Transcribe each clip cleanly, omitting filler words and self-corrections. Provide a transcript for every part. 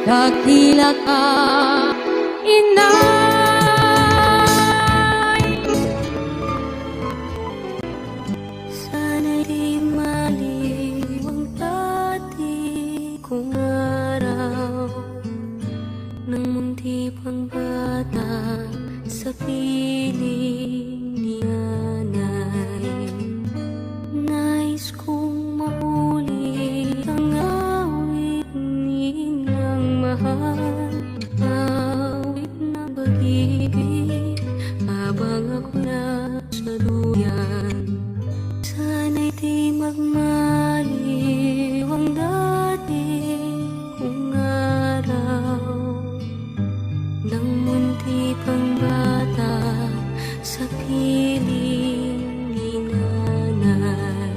Dakila ka, inay. Sana'y di maliw ang dati kong araw nang munti pang bata sa piling ni nanay. Nais kong maulit ang awit nilang mahal, awit ng pag-ibig habang ako nasa duyan. Sana'y di magmaliw ang dati kong araw nang munti pang bata sa piling ni nanay.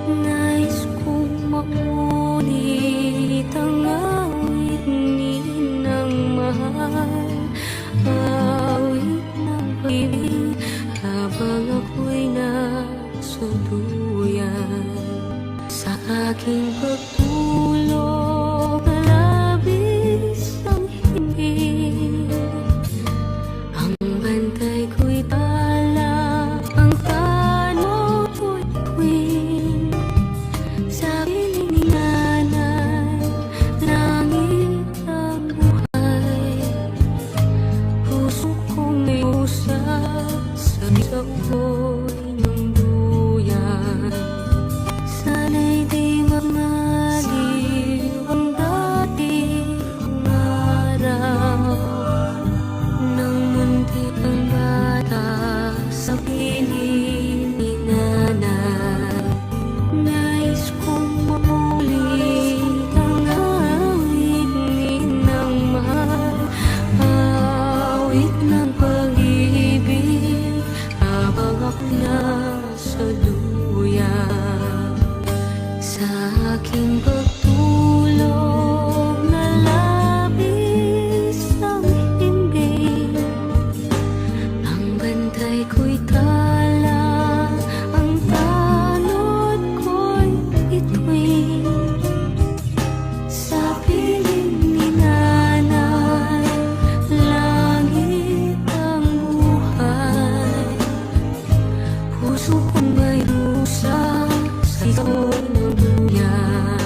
Nais kong maulit ang awit ninang mahal, awit ng pag-ibig habang ako'y nasa duyan. Sa aking pagtulog na labis ang himbing, ang bantay ko'y tala, ang tanong ko'y tuwing. Sa piling ni nanay, langit ang buhay, puso kong may usap sa isang ko'y ng duyan. Sana'y di magmaliw ang dati kong araw nang munti pang bata sa piling ni nanay. Nais kong maulit ang awit ninang mahal, awit ng pag-ibig habang ako nasa duyan. Sa aking pagtulog na labis ang himbing, ang bantay ko'y tala, ang tanod ko'y bituin. Sa piling ni nanay, langit ang buhay, puso kong may rusa sa ikaw ng duyan.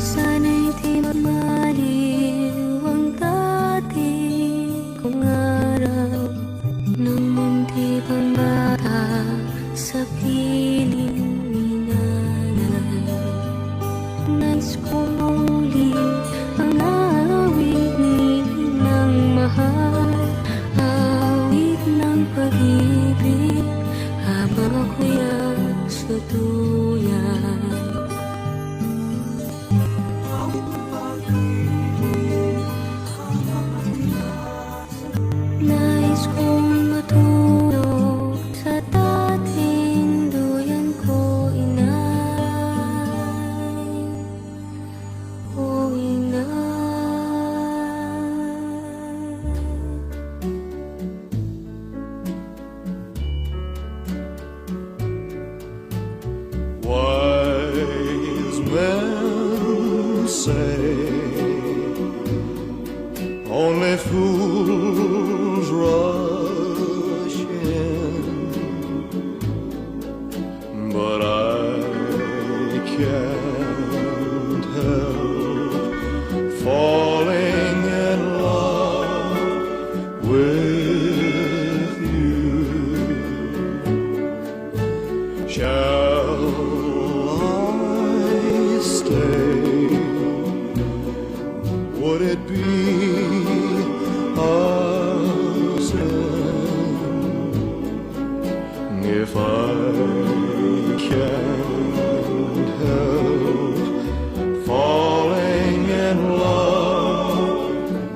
Sana'y di magmaliw ang dati kong araw nang munti pang bata sa piling ni nanay. Nais kong maulit ang awit ninang mahal, awit ng pag-ibig habang ako'y nasa duyan. Nais kong matulog sa dating duyan ko, inay. O inay. Wise men say only fools rush in, but I can't help falling in love with you. Shall I stay? Would it be a sin if I can't help falling in love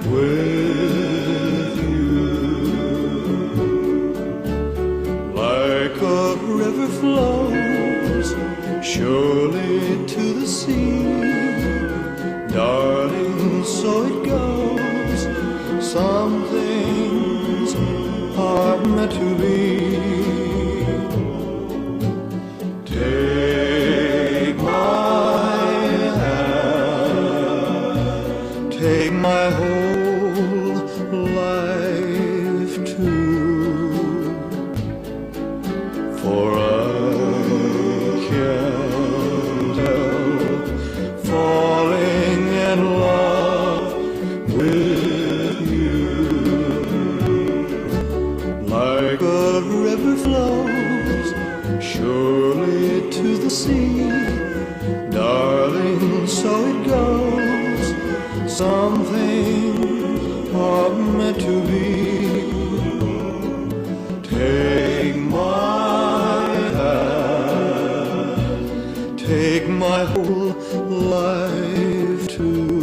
with you? Like a river flows surely to the sea, darling, so it goes. Some things are meant to be. Take my hand, my whole life too. For I can't help falling in love with you. Like a river flows surely to the sea, darling, so it goes. Some things are meant to be. Take my hand, take my whole life too.